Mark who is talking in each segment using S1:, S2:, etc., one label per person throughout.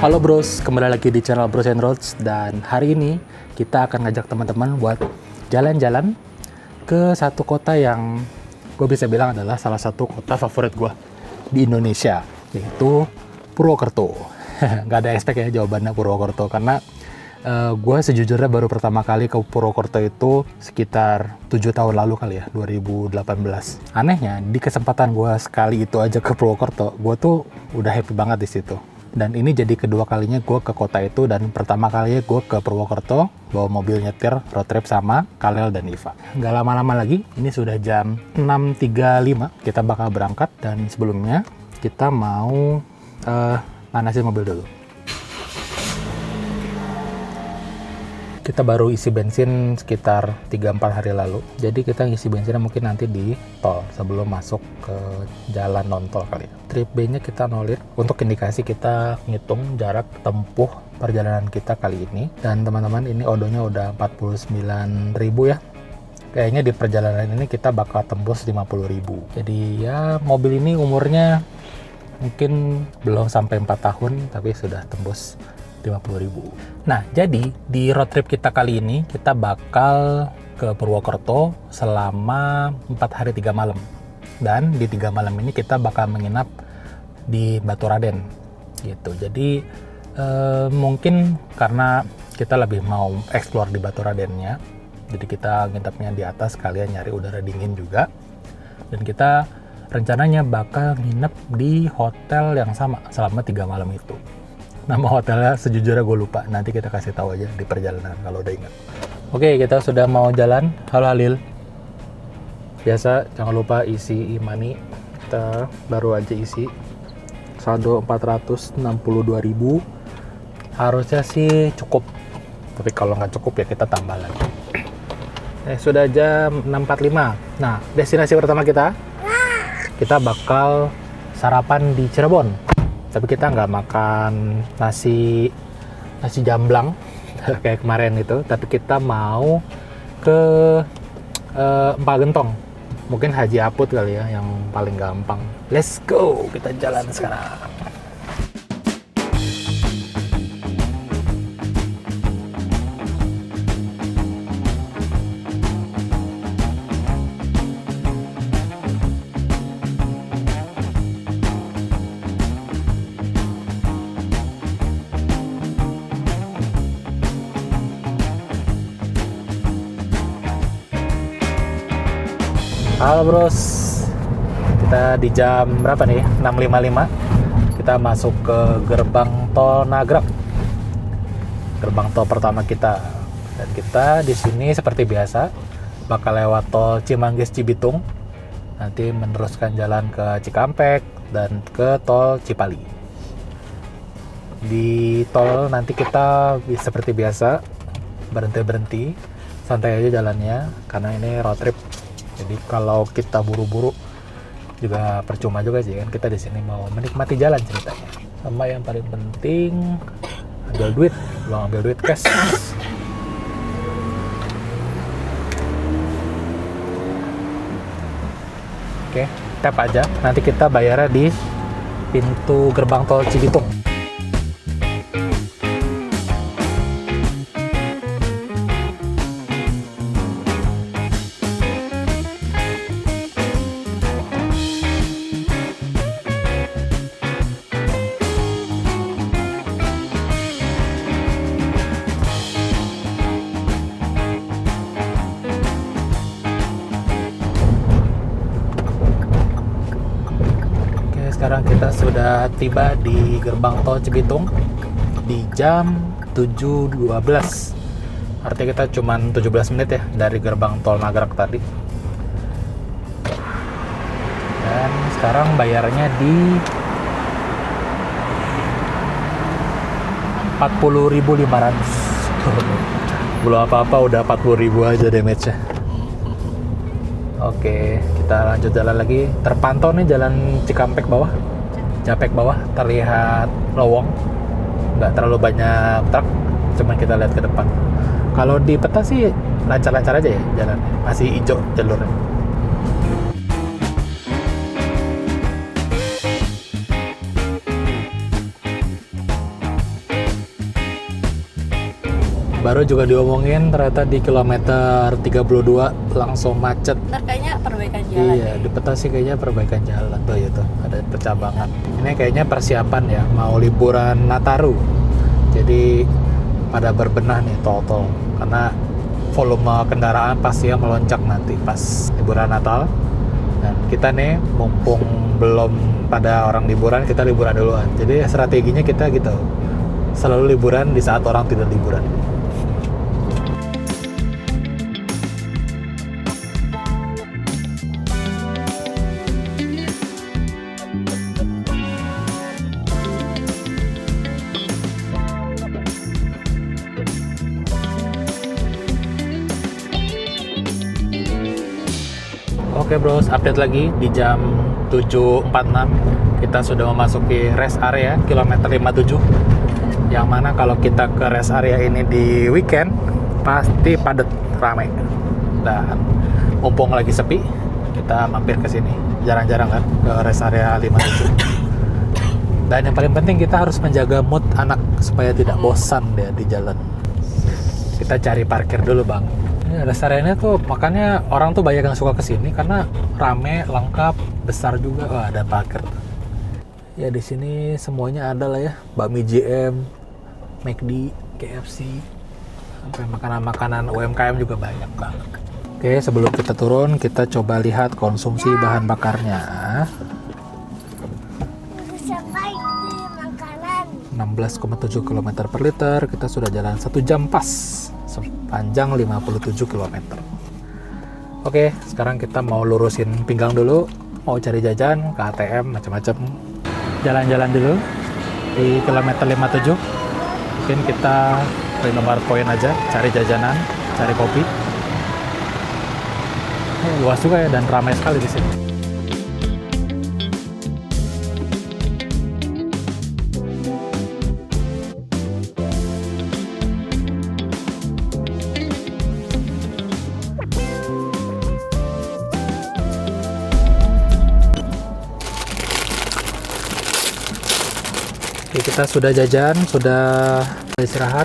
S1: Halo bros, kembali lagi di channel Bros and Roads. Dan hari ini kita akan ngajak teman-teman buat jalan-jalan ke satu kota yang gue bisa bilang adalah salah satu kota favorit gue di Indonesia, yaitu Purwokerto. Gak ada expect ya jawabannya Purwokerto, karena gue sejujurnya baru pertama kali ke Purwokerto itu sekitar 7 tahun lalu kali ya, 2018. Anehnya, di kesempatan gue sekali itu aja ke Purwokerto, gue tuh udah happy banget di situ. Dan ini jadi kedua kalinya gue ke kota itu, dan pertama kalinya gue ke Purwokerto bawa mobil nyetir road trip sama Kalel dan Iva. Nggak lama-lama lagi, ini sudah jam 6.35, kita bakal berangkat. Dan sebelumnya kita mau panasin mobil dulu. Kita baru isi bensin sekitar 3-4 hari lalu. Jadi kita ngisi bensinnya mungkin nanti di tol sebelum masuk ke jalan non-tol kali ya. Trip B-nya kita nolit untuk indikasi kita ngitung jarak tempuh perjalanan kita kali ini. Dan teman-teman, ini odonya udah 49.000 ya. Kayaknya di perjalanan ini kita bakal tembus 50.000. Jadi ya mobil ini umurnya mungkin belum sampai 4 tahun tapi sudah tembus 50.000. Nah, jadi di road trip kita kali ini kita bakal ke Purwokerto selama 4 hari 3 malam. Dan di 3 malam ini kita bakal menginap di Baturaden gitu. Jadi mungkin karena kita lebih mau explore di Baturadennya, jadi kita nginapnya di atas sekalian nyari udara dingin juga. Dan kita rencananya bakal nginep di hotel yang sama selama 3 malam itu. Nama hotelnya sejujurnya gue lupa, nanti kita kasih tahu aja di perjalanan kalau udah ingat. Oke, kita sudah mau jalan. Halo Halil. Biasa jangan lupa isi e-money. Kita baru aja isi saldo 462.000. Harusnya sih cukup, tapi kalau nggak cukup ya kita tambah lagi. Sudah jam 6.45. Nah, destinasi pertama kita bakal sarapan di Cirebon. Tapi kita nggak makan nasi jamblang kayak kemarin itu, tapi kita mau ke Empal Gentong. Mungkin Haji Aput kali ya yang paling gampang. Let's go, kita jalan sekarang. Halo bros, kita di jam berapa nih? 6.55. Kita masuk ke gerbang tol Nagrag, gerbang tol pertama kita. Dan kita di sini seperti biasa bakal lewat tol Cimanggis Cibitung, nanti meneruskan jalan ke Cikampek dan ke tol Cipali. Di tol nanti kita seperti biasa berhenti, santai aja jalannya karena ini road trip. Jadi kalau kita buru-buru juga percuma juga sih kan, kita di sini mau menikmati jalan ceritanya. Sama yang paling penting ambil duit, belum ambil duit cash. Oke, tap aja. Nanti kita bayarnya di pintu gerbang tol Cibitung. Sekarang kita sudah tiba di gerbang tol Cibitung di jam 7.12. Artinya kita cuma 17 menit ya dari gerbang tol Nagrag tadi. Dan sekarang bayarnya di 40.500. Belum apa-apa udah 40.000 aja damage-nya. Oke, kita lanjut jalan lagi. Terpantau nih jalan Cikampek bawah, Japek bawah terlihat lowong, nggak terlalu banyak truk, cuman kita lihat ke depan. Kalau di peta sih lancar-lancar aja ya jalan, masih hijau jalurnya. Baru juga diomongin ternyata di kilometer 32 langsung macet.
S2: Ntar kayaknya perbaikan jalan.
S1: Iya, di peta sih kayaknya perbaikan jalan tuh itu, ada percabangan. Ini kayaknya persiapan ya, mau liburan Nataru. Jadi pada berbenah nih tol-tol karena volume kendaraan pasti yang melonjak nanti pas liburan Natal. Dan kita nih mumpung belum pada orang liburan, kita liburan duluan. Jadi strateginya kita gitu, selalu liburan di saat orang tidak liburan. Oke bros, update lagi di jam 7.46 kita sudah memasuki rest area kilometer 57, yang mana kalau kita ke rest area ini di weekend pasti padat, ramai. Dan mumpung lagi sepi, kita mampir ke sini. Jarang-jarang kan ke rest area 57. Dan yang paling penting kita harus menjaga mood anak supaya tidak bosan dia di jalan. Kita cari parkir dulu bang. Rest area tuh makanya orang tuh banyak yang suka kesini karena rame, lengkap, besar juga. Wah, ada parkir. Ya di sini semuanya ada lah ya, bakmi JM, McD, KFC, sampai makanan-makanan UMKM juga banyak banget. Oke, sebelum kita turun kita coba lihat konsumsi bahan bakarnya. 16,7 km per liter, kita sudah jalan 1 jam pas, sepanjang 57 km. Oke, sekarang kita mau lurusin pinggang dulu, mau cari jajan ke ATM macam-macam. Jalan-jalan dulu di kilometer 57. Mungkin kita ke nomor poin aja, cari jajanan, cari kopi. Luas juga ya dan ramai sekali di sini. Kita sudah jajan, sudah istirahat.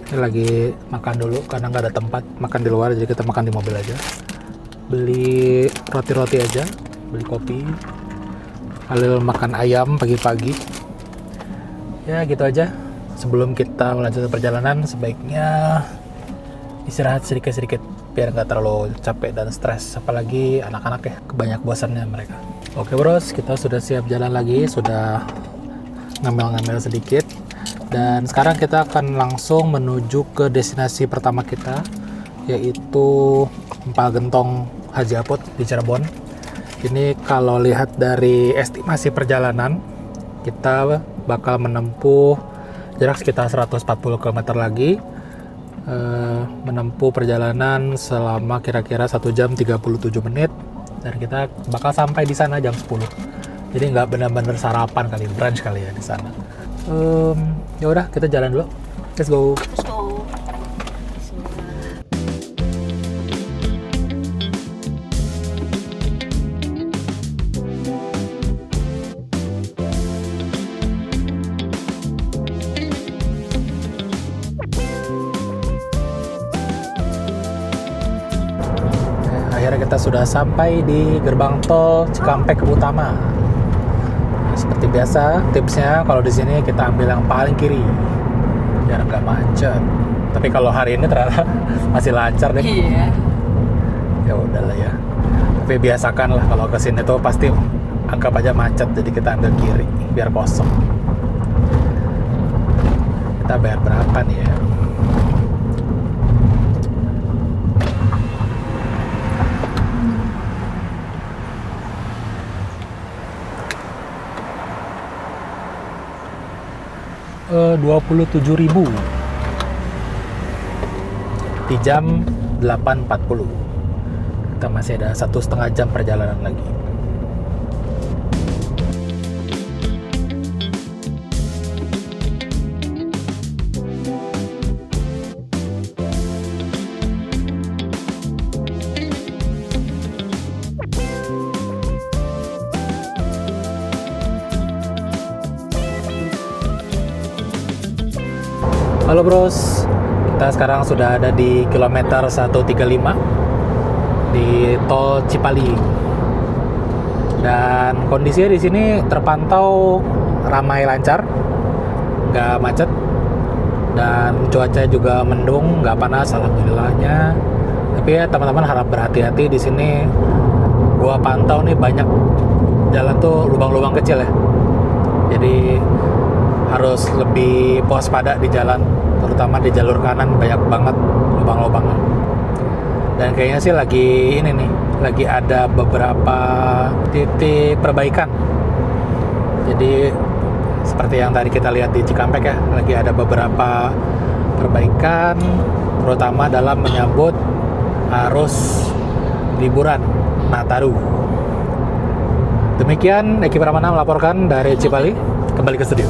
S1: Ini lagi makan dulu karena nggak ada tempat makan di luar, jadi kita makan di mobil aja. Beli roti-roti aja, beli kopi. Halil makan ayam pagi-pagi. Ya gitu aja. Sebelum kita melanjutkan perjalanan, sebaiknya istirahat sedikit-sedikit biar nggak terlalu capek dan stres. Apalagi anak-anak ya, kebanyak bosannya mereka. Oke bros, kita sudah siap jalan lagi, sudah ngambil-ngambil sedikit, dan sekarang kita akan langsung menuju ke destinasi pertama kita, yaitu Empal Gentong Haji Apot di Cirebon. Ini kalau lihat dari estimasi perjalanan, kita bakal menempuh jarak sekitar 140 km lagi, menempuh perjalanan selama kira-kira 1 jam 37 menit, dan kita bakal sampai di sana jam 10. Jadi nggak benar-benar sarapan kali, brunch kali ya di sana. Ya udah, kita jalan dulu. Let's go.
S2: Let's go.
S1: Akhirnya kita sudah sampai di gerbang tol Cikampek Utama. Seperti biasa, tipsnya kalau di sini kita ambil yang paling kiri biar nggak macet. Tapi kalau hari ini ternyata masih lancar deh.
S2: Iya.
S1: Ya udahlah ya. Tapi biasakan lah kalau ke sini tuh pasti anggap aja macet, jadi kita ambil kiri biar kosong. Kita bayar berapa nih ya? $27.000 di jam 8.40. Kita masih ada 1,5 jam perjalanan lagi. Halo bros, Kita sekarang sudah ada di kilometer 135 di tol Cipali. Dan kondisinya di sini terpantau ramai lancar, nggak macet, dan cuaca juga mendung, nggak panas, alhamdulillahnya. Tapi ya teman-teman harap berhati-hati di sini. Gua pantau nih banyak jalan tuh lubang-lubang kecil ya. Jadi harus lebih waspada di jalan, terutama di jalur kanan banyak banget lubang-lubangnya. Dan kayaknya sih lagi ini nih, lagi ada beberapa titik perbaikan. Jadi seperti yang tadi kita lihat di Cikampek ya, lagi ada beberapa perbaikan, terutama dalam menyambut arus liburan Nataru. Demikian Eki Pramana melaporkan dari Cipali, kembali ke studio.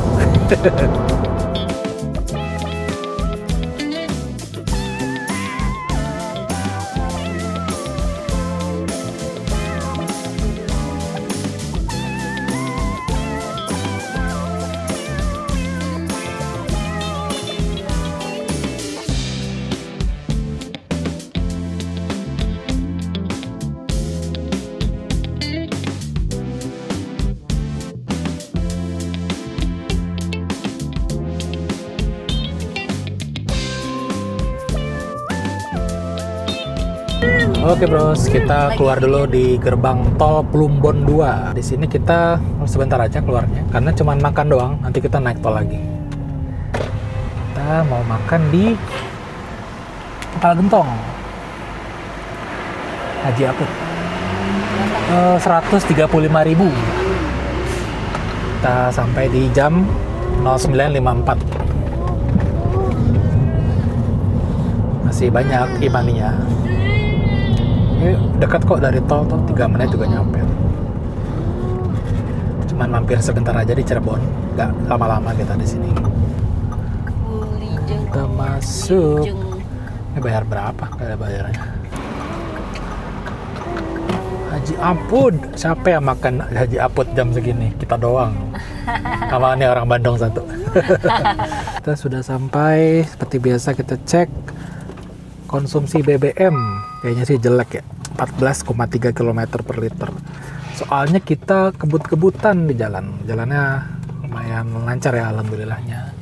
S1: Oke bros, kita keluar dulu di gerbang tol Plumbon 2. Di sini kita sebentar aja keluarnya, karena cuma makan doang. Nanti kita naik tol lagi. Kita mau makan di Empal Gentong, Haji Aput. 135.000. Kita sampai di jam 09.54. Masih banyak imaninya. Ini dekat kok dari tol tuh, 3 menit juga nyampe. Cuman mampir sebentar aja di Cirebon, nggak lama-lama kita di sini. Kita masuk. Ini bayar berapa? Gak ada bayarnya. Haji Aput, siapa yang makan Haji Aput jam segini? Kita doang. Sama nih orang Bandung satu. Kita sudah sampai. Seperti biasa kita cek konsumsi BBM. Kayaknya sih jelek ya, 14,3 km per liter. Soalnya kita kebut-kebutan di jalan. Jalannya lumayan lancar ya alhamdulillahnya.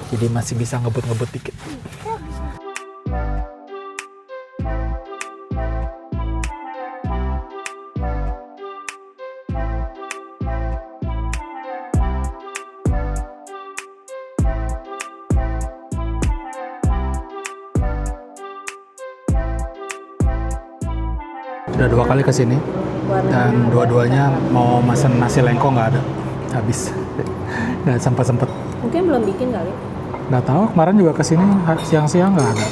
S1: Jadi masih bisa ngebut-ngebut dikit. Udah 2 kali kesini dan dua-duanya mau mesen nasi lengko nggak ada, habis. Nggak sempet.
S2: Mungkin belum bikin kali.
S1: Nggak tahu, kemarin juga kesini siang-siang nggak ada.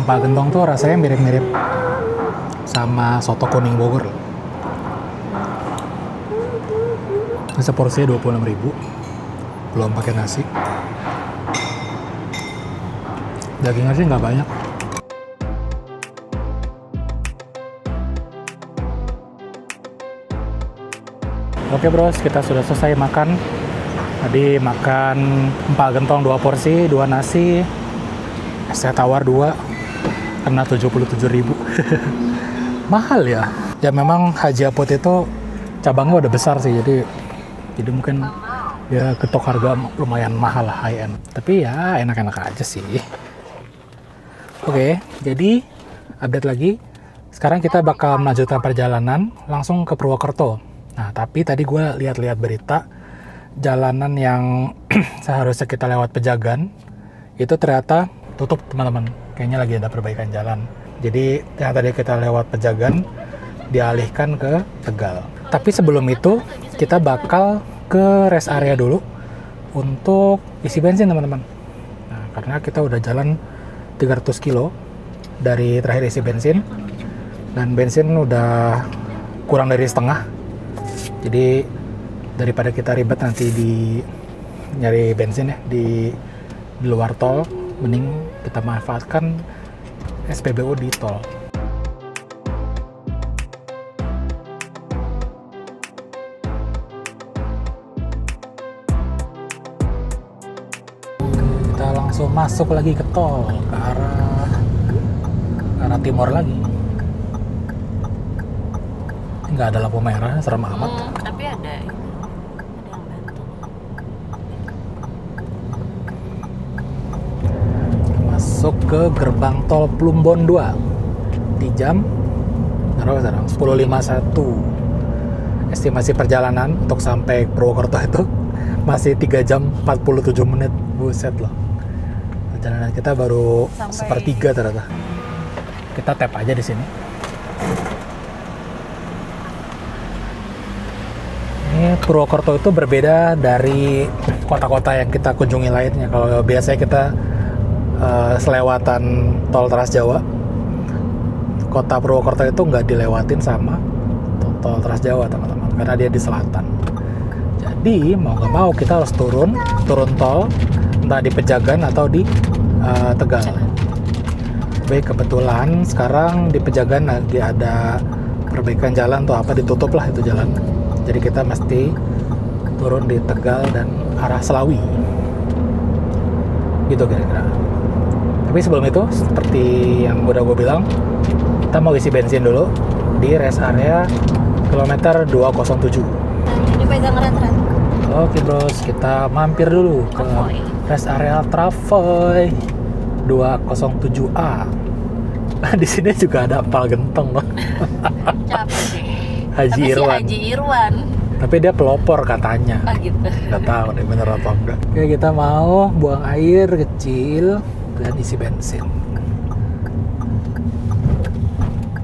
S1: Empal Gentong tuh rasanya mirip-mirip sama soto kuning Bogor. Ini seporsinya 26.000, belum pakai nasi. Dagingnya sih nggak banyak. Oke bros, kita sudah selesai makan. Tadi makan empal gentong 2 porsi, 2 nasi, es teh tawar 2, kena 77.000. Mahal ya. Ya memang Haji Aput itu cabangnya udah besar sih, jadi mungkin ya ketok harga lumayan mahal lah, high end. Tapi ya enak-enak aja sih. Oke, jadi update lagi. Sekarang kita bakal melanjutkan perjalanan langsung ke Purwokerto. Nah, tapi tadi gue lihat-lihat berita, jalanan yang seharusnya kita lewat Pejagan, itu ternyata tutup teman-teman. Kayaknya lagi ada perbaikan jalan. Jadi yang tadi kita lewat Pejagan, dialihkan ke Tegal. Tapi sebelum itu, kita bakal ke rest area dulu untuk isi bensin teman-teman. Nah, karena kita udah jalan 300 kilo dari terakhir isi bensin, dan bensin udah kurang dari setengah. Jadi daripada kita ribet nanti di nyari bensin ya di luar tol, mending kita manfaatkan SPBU di tol. masuk lagi ke tol ke arah timur lagi. Nggak ada lampu merah, serem amat.
S2: Tapi ada yang bantu.
S1: Masuk ke gerbang tol Plumbon 2 di jam berapa sekarang? 10.51. Estimasi perjalanan untuk sampai Purwokerto itu masih 3 jam 47 menit. Buset loh. Perjalanan kita baru sepertiga ternyata. Kita tap aja di sini. Ini Purwokerto itu berbeda dari kota-kota yang kita kunjungi lainnya. Kalau biasanya kita selewatan tol Trans Jawa, kota Purwokerto itu nggak dilewatin sama tol Trans Jawa, teman-teman, karena dia di selatan. Jadi mau nggak mau kita harus turun tol, entah di Pejagan atau di Tegal. Tapi kebetulan sekarang di Pejagan lagi ada perbaikan jalan tuh, apa, ditutup lah itu jalan. Jadi kita mesti turun di Tegal dan arah Selawi. Gitu kira-kira. Tapi sebelum itu, seperti yang udah gue bilang, kita mau isi bensin dulu di rest area kilometer 207.
S2: Dipegang erat-erat.
S1: Oke bros, kita mampir dulu ke rest area Travoy 207A. Di sini juga ada empal gentong loh.
S2: Capek deh.
S1: Haji Irwan.
S2: Haji Irwan.
S1: Tapi dia pelopor katanya.
S2: Oh gitu.
S1: Gak tahu deh bener atau enggak. Oke, kita mau buang air kecil dan isi bensin.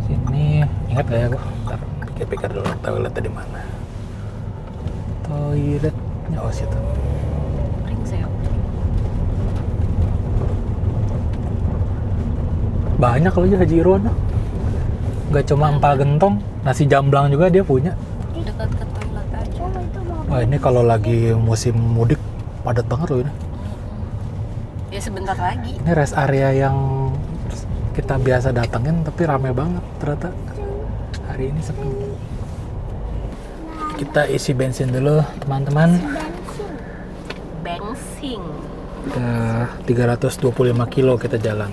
S1: Sini, ingat gak ya gue? Ntar pikir-pikir dulu toiletnya di mana. Toiletnya situ.
S2: Ringseo.
S1: Banyak loh ya Haji Irwan. Gak cuma empal gentong, nasi jamblang juga dia punya.
S2: Dekat ke toilet aja.
S1: Wah, ini kalau lagi musim mudik padat banget loh ini.
S2: Ya sebentar lagi.
S1: Ini rest area yang kita biasa datengin tapi rame banget ternyata. Hari ini sepi. Kita isi bensin dulu, teman-teman.
S2: Bensin.
S1: Udah 325 kilo kita jalan.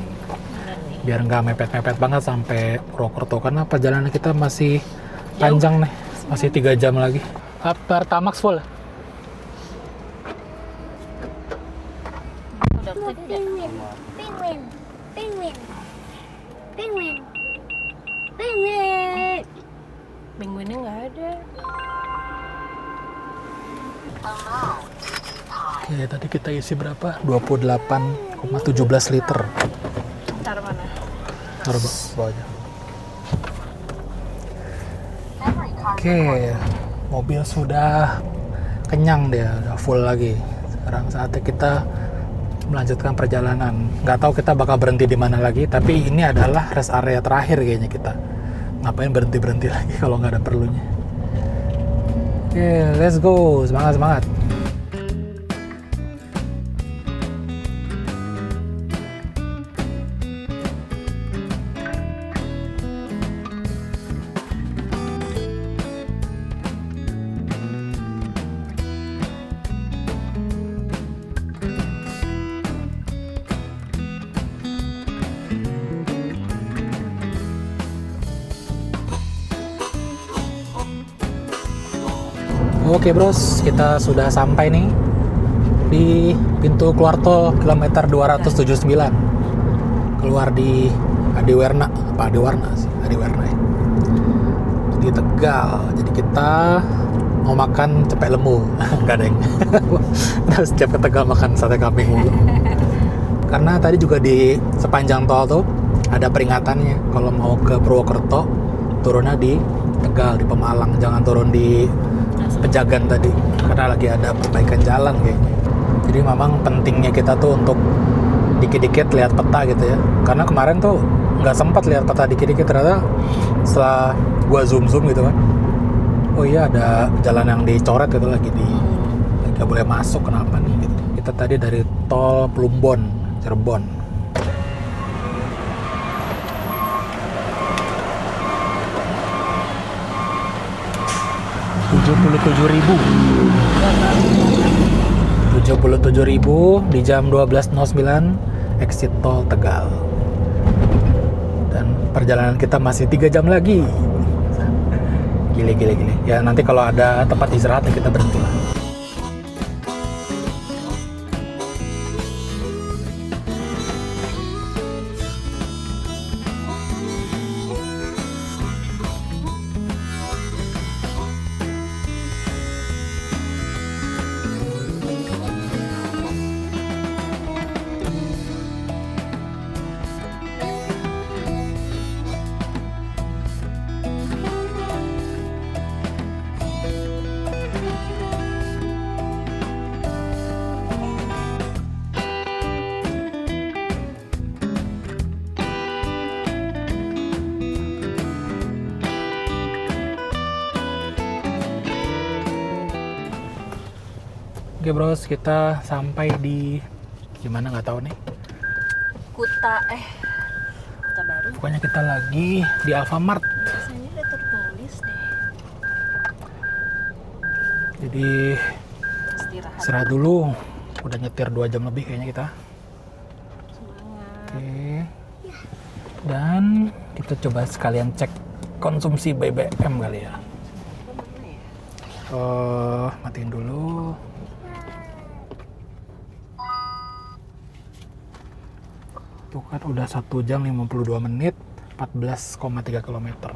S1: Biar nggak mepet-mepet banget sampai Purwokerto, karena perjalanan kita masih panjang nih, masih 3 jam lagi. Pertamax full.
S2: Penguinnya nggak ada.
S1: Oke, tadi kita isi berapa? 28,17 liter.
S2: Taruh mana?
S1: Taruh bawah aja. Oke, mobil sudah kenyang dia, udah full lagi. Sekarang saatnya kita melanjutkan perjalanan. Nggak tahu kita bakal berhenti di mana lagi, tapi ini adalah rest area terakhir kayaknya kita. Ngapain berhenti lagi kalau nggak ada perlunya. Oke, let's go, semangat. Oke bros, kita sudah sampai nih di pintu keluar tol kilometer 279. Keluar di Adiwarna ya. Di Tegal. Jadi kita mau makan cepek lemu. Enggak deng. Harus setiap ke Tegal makan sate kambing mulu. Karena tadi juga di sepanjang tol tuh ada peringatannya, kalau mau ke Purwokerto turunnya di Tegal, di Pemalang, jangan turun di Pejagan tadi, karena lagi ada perbaikan jalan kayaknya. Jadi memang pentingnya kita tuh untuk dikit-dikit lihat peta gitu ya, karena kemarin tuh nggak sempat lihat peta dikit-dikit, ternyata setelah gua zoom gitu kan, oh iya ada jalan yang dicoret gitu, lagi nggak boleh masuk, kenapa nih gitu. Kita tadi dari tol Plumbon, Cirebon. $77.000 di jam 12.09. exit tol Tegal. Dan perjalanan kita masih 3 jam lagi. Gile. Ya nanti kalau ada tempat istirahat ya kita berhenti lah. Oke bros, kita sampai di gimana nggak tahu nih.
S2: Kuta baru.
S1: Pokoknya kita lagi di Alfamart.
S2: Biasanya udah tertulis deh.
S1: Jadi
S2: Istirahat.
S1: istirahat dulu. Udah nyetir 2 jam lebih kayaknya kita.
S2: Semangat.
S1: Oke. Dan kita coba sekalian cek konsumsi BBM kali ya. Matiin dulu. Tuh kan udah 1 jam 52 menit 14,3 km.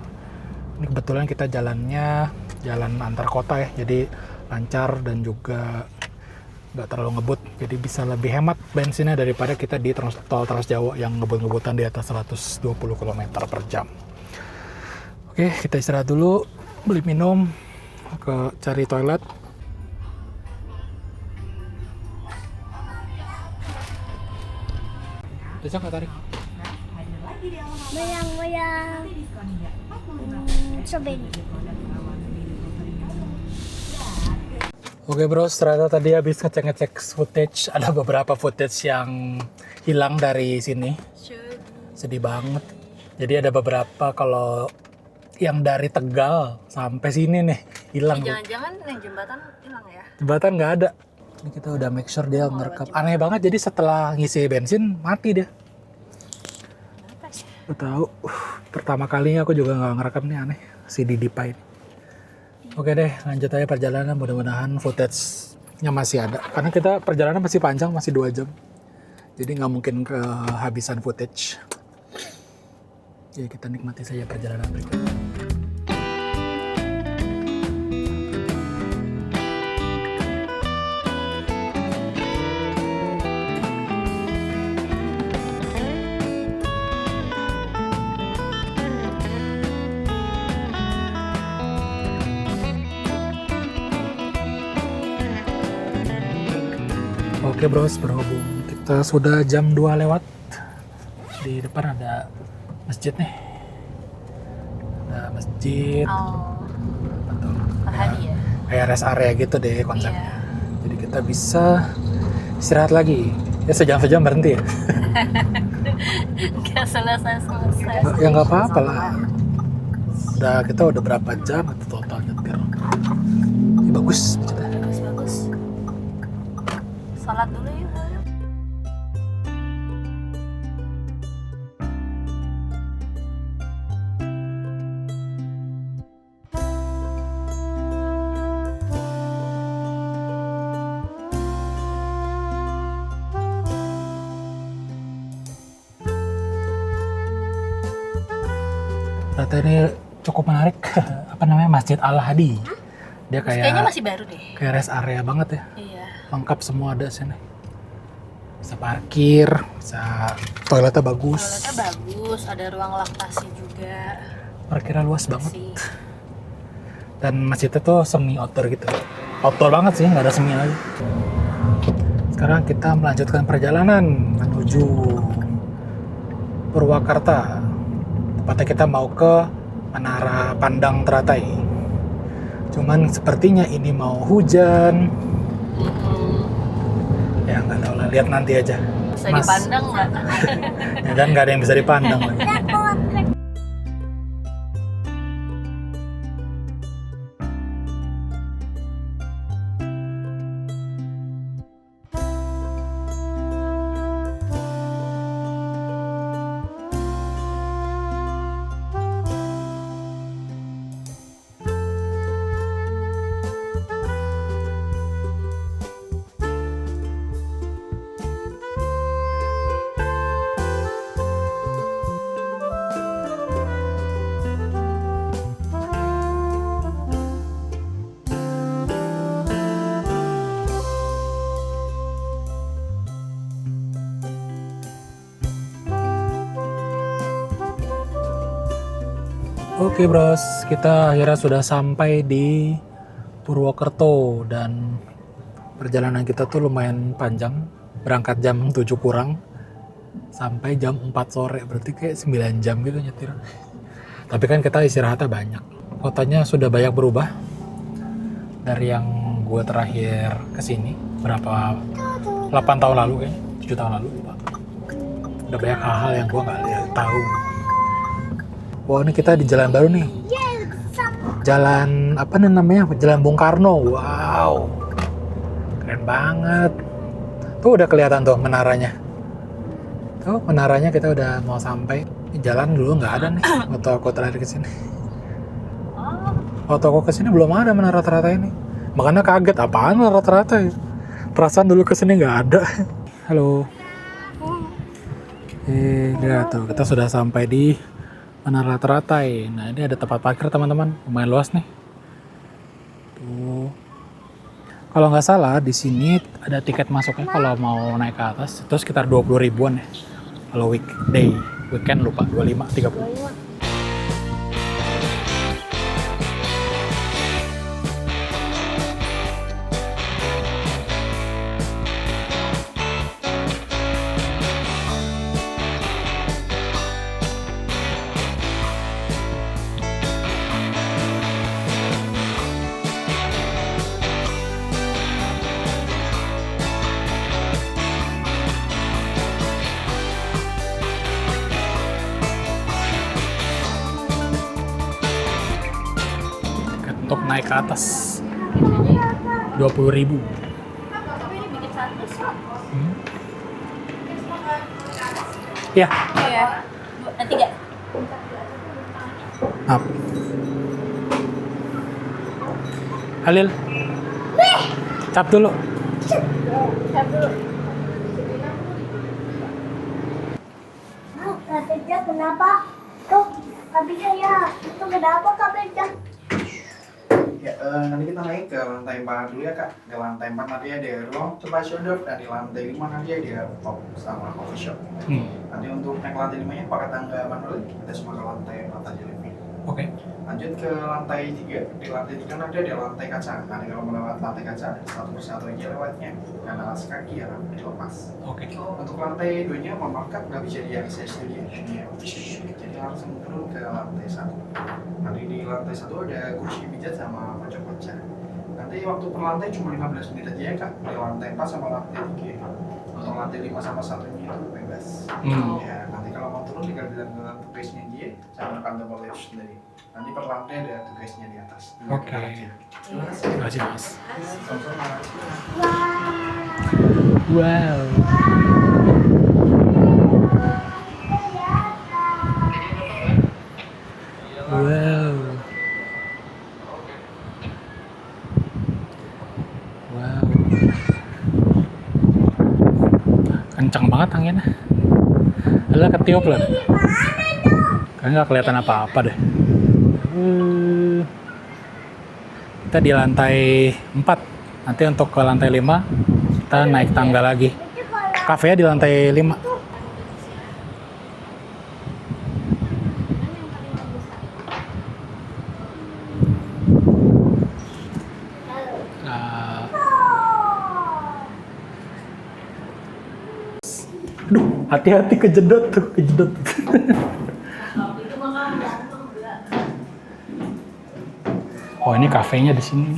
S1: Ini kebetulan kita jalannya jalan antar kota ya, jadi lancar dan juga nggak terlalu ngebut, jadi bisa lebih hemat bensinnya daripada kita di tol Trans Jawa yang ngebut-ngebutan di atas 120 km per jam. Oke, kita istirahat dulu, beli minum, cari toilet. Bisa nggak tarik?
S3: Goyang-goyang. Strawberry.
S1: Oke bros, ternyata tadi habis ngecek footage, ada beberapa footage yang hilang dari sini. Sedih banget. Jadi ada beberapa kalau yang dari Tegal sampai sini nih hilang.
S2: Jangan-jangan yang jembatan hilang ya?
S1: Jembatan nggak ada. Ini kita udah make sure dia ngerekam. Aneh banget, jadi setelah ngisi bensin mati dia. Lo tahu, pertama kalinya aku juga nggak ngerekam nih, aneh. Si Didipa ini. Oke deh, lanjut aja perjalanan. Mudah-mudahan footage-nya masih ada. Karena kita perjalanan masih panjang, masih 2 jam. Jadi nggak mungkin kehabisan footage. Jadi kita nikmati saja perjalanan berikutnya. Oke bros, berhubung kita sudah jam 2 lewat. Di depan ada masjid nih. Ada masjid.
S2: Oh,
S1: Atau
S2: Al-Hadi ya?
S1: kayak rest area gitu deh konsepnya.
S2: Iya.
S1: Jadi kita bisa istirahat lagi. Ya sejam-sejam berhenti ya.
S2: Nggak selesai.
S1: Ya nggak apa-apa lah. Kita udah berapa jam itu total nyetir. Ya, bagus.
S2: Bagus. Salat dulu yuk.
S1: Ternyata ini cukup menarik. Apa namanya, Masjid Al-Hadi. Dia
S2: Kayaknya
S1: kayak
S2: masih baru deh.
S1: kayak rest area banget ya.
S2: Iya.
S1: Lengkap semua ada sini. Bisa parkir, bisa toiletnya bagus.
S2: Toiletnya bagus, ada ruang laktasi juga.
S1: Parkirnya luas banget.
S2: Sih.
S1: Dan masjidnya tuh semi outdoor gitu. Outdoor banget sih, nggak ada semi lagi. Sekarang kita melanjutkan perjalanan menuju Purwakarta. Tepatnya kita mau ke Menara Pandang Teratai. Cuman sepertinya ini mau hujan. Ya nggak tahu lah, lihat nanti aja.
S2: Bisa dipandang nggak?
S1: Ya kan nggak ada yang bisa dipandang lagi. Oke bros, kita akhirnya sudah sampai di Purwokerto dan perjalanan kita tuh lumayan panjang. Berangkat jam 7 kurang sampai jam 4 sore, berarti kayak 9 jam gitu nyetir. Tapi kan kita istirahatnya banyak. Kotanya sudah banyak berubah dari yang gue terakhir kesini berapa 8 tahun lalu kayaknya, 7 tahun lalu lupa. Udah banyak hal-hal yang gue nggak tahu. Wah, ini kita di jalan baru nih. Jalan apa nih namanya? Jalan Bung Karno. Wow, keren banget. Tuh udah kelihatan tuh menaranya. Tuh menaranya kita udah mau sampai. Ini jalan dulu nggak ada nih. Waktu aku terakhir kesini. Waktu aku kesini belum ada menara rata-rata ini. Makanya kaget, apaan rata-rata ya? Perasaan dulu kesini nggak ada. Halo. Lihat tuh, kita sudah sampai di Menara Teratai. Nah, ini ada tempat parkir teman-teman, lumayan luas nih. Tuh. Kalau nggak salah di sini ada tiket masuknya kalau mau naik ke atas itu sekitar 20 ribuan ya. Kalau weekday, weekend lupa 25, 30. Untuk naik ke atas 20 ribu.
S2: Tapi ini bikin satu sih.
S1: Ya,
S2: Iya. Tiga.
S1: maaf. Halil, cap dulu.
S2: Siap dulu.
S3: Kak Beja kenapa? Tuh, Kak Beja ya. Itu kenapa Kak Beja?
S4: Ya, nanti kita naik ke lantai 4 dulu ya kak. Ke lantai 4 nanti ada ruang tempat showroom dan di lantai 5 nanti ada pop sama coffee shop. Nanti untuk naik lantai 5 nya pakai tangga manual, kita semua ke lantai 4 aja lebih.
S1: Oke.
S4: Lanjut ke lantai 3. Di lantai 3 nanti ada lantai kaca. Nanti kalau melewati lantai kaca, satu persatu aja lewatnya. Karena alas kaki ya dilepas.
S1: Oke.
S4: Untuk lantai 2 nya mohon maaf kak, nggak bisa diakses studio. Ini bisa jadi langsung turun ke lantai 1. Nanti di lantai 1 ada kursi pijat sama pojok kaca. Nanti waktu per lantai cuma 15 menit aja ya kak. Di lantai 4 sama lantai 3. Untuk lantai 5 sama 1-nya itu bebas. Ya, nanti kalau mau turun tinggal bilang ke tugasnya dia sama rekan tombol lift sendiri. Nanti per lantai ada tugasnya di atas.
S1: Oke.
S4: Terima kasih.
S1: Terima kasih mas.
S4: Sama-sama.
S1: Wow. Wow. Wow. Kencang banget anginnya. Adalah ketiup loh. Kayaknya nggak kelihatan apa-apa deh. Kita di lantai 4. Nanti untuk ke lantai 5 kita naik tangga lagi. Kafenya di lantai 5. Aduh, hati-hati kejedot tuh, kejedot. Oh, ini kafenya di sini.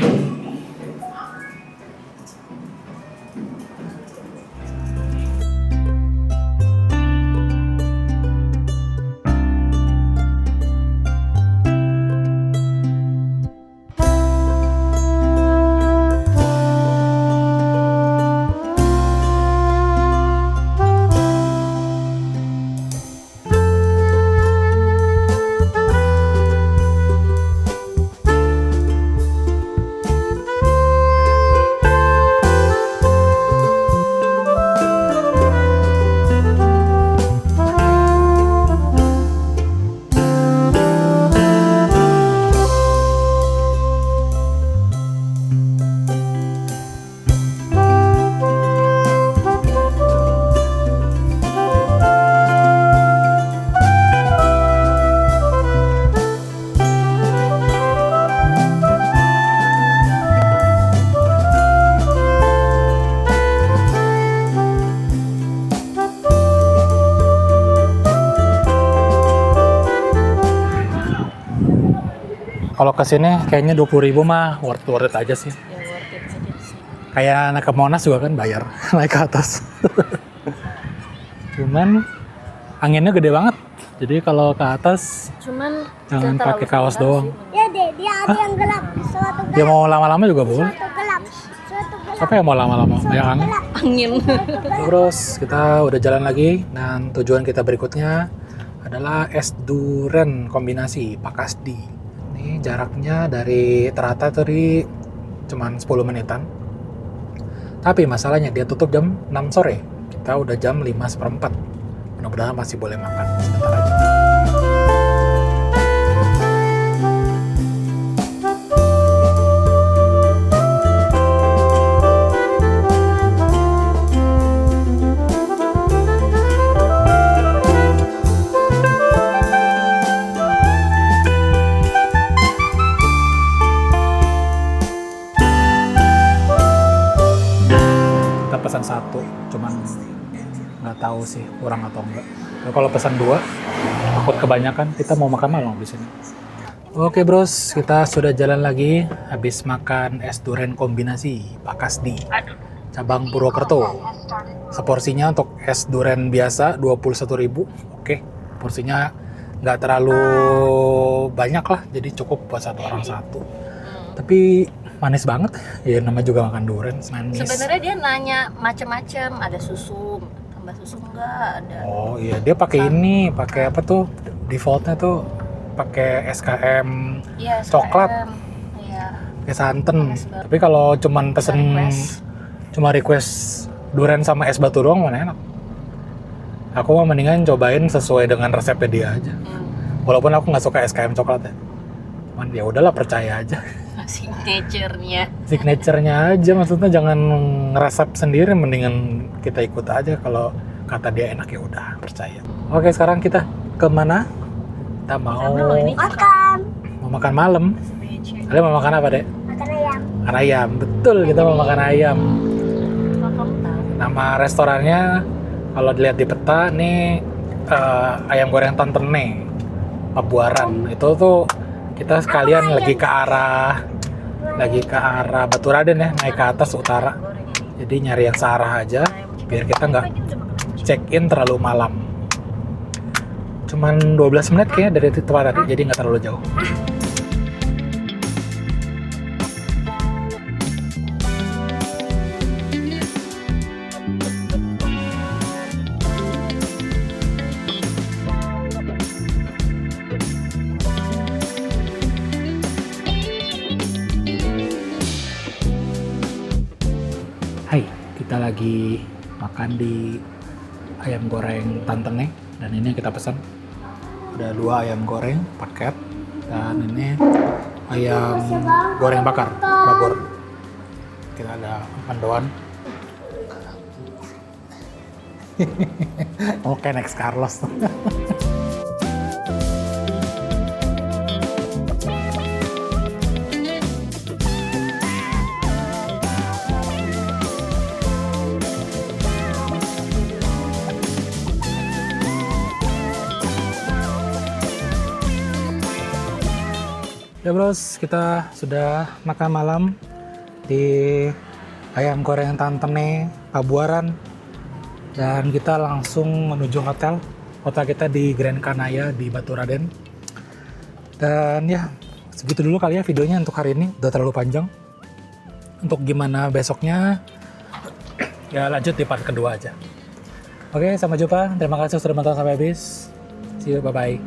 S1: Kalau kesini kayaknya 20.000 mah worth it aja sih.
S2: Ya worth it aja sih.
S1: Kayak naik ke Monas juga kan bayar naik ke atas. Cuman anginnya gede banget. Jadi kalau ke atas
S2: Cuman
S1: jangan
S2: terlalu
S1: pakai kaos
S2: sebentar
S1: doang.
S2: sih.
S3: Ya deh, dia ada yang gelap. Suatu
S1: Dia
S3: gelap.
S1: mau lama-lama juga boleh.
S3: Suatu gelap. Suatu gelap.
S1: Siapa yang mau lama-lama? Yang angin.
S3: Gelap.
S2: Angin.
S1: Terus kita udah jalan lagi dan tujuan kita berikutnya adalah es durian kombinasi Pakasdi. Ini jaraknya dari Ternate tadi cuman 10 menitan. Tapi masalahnya dia tutup jam 6 sore. Kita udah jam 5:15. Mudah-mudahan masih boleh makan sebentar aja. Kita pesan satu, cuman nggak tahu sih kurang atau enggak. Nah, kalau pesan 2, takut kebanyakan. Kita mau makan malam di sini. Oke bros, kita sudah jalan lagi. Habis makan es durian kombinasi Pakasdi, cabang Purwokerto. Seporsinya untuk es durian biasa 21.000. Oke, porsinya nggak terlalu banyak lah, jadi cukup buat satu orang satu. Tapi manis banget. Ya namanya juga makan durian, manis.
S2: Sebenarnya dia nanya macam-macam, ada susu, tambah susu enggak, ada.
S1: Oh iya, dia pakai ini, pakai apa tuh? Defaultnya tuh pakai SKM
S2: Iya,
S1: coklat.
S2: SKM. Iya.
S1: pakai santan.
S2: Es batu.
S1: Tapi kalau cuman pesen cuma request durian sama es batu doang mana enak. Aku mah mendingan cobain sesuai dengan resepnya dia aja. Walaupun aku nggak suka SKM coklat ya. Cuman ya udahlah, percaya aja.
S2: Signature-nya.
S1: Signature-nya aja, maksudnya jangan ngeresep sendiri, mendingan kita ikut aja. Kalau kata dia enak ya udah, percaya. Oke, sekarang kita kemana? Kita mau
S3: Makan.
S1: makan malam. Kalian mau makan apa, Dek?
S3: Makan ayam.
S1: Makan ayam, betul, kita mau makan ayam.
S2: Kamu tahu.
S1: Nama restorannya kalau dilihat di peta nih, ayam goreng Tantene Pabuaran. Itu tuh kita sekalian lagi ke arah Baturaden ya, naik ke atas utara. Jadi nyari yang searah aja biar kita nggak check in terlalu malam. Cuman 12 menit kayaknya dari tempat tadi, jadi nggak terlalu jauh. Hai, kita lagi makan di ayam goreng Tantene, dan ini yang kita pesan. Ada 2 ayam goreng paket, dan ini ayam goreng bakar babor. Kita ada mendoan. Oke, next Carlos. Ya bros, kita sudah makan malam di ayam goreng Tantene Pabuaran, dan kita langsung menuju hotel. Hotel kita di Grand Kanaya di Baturaden. Dan ya, segitu dulu kali ya videonya untuk hari ini, udah terlalu panjang. Untuk gimana besoknya, ya lanjut di part kedua aja. Oke, sampai jumpa. Terima kasih sudah menonton sampai habis. See you, bye-bye.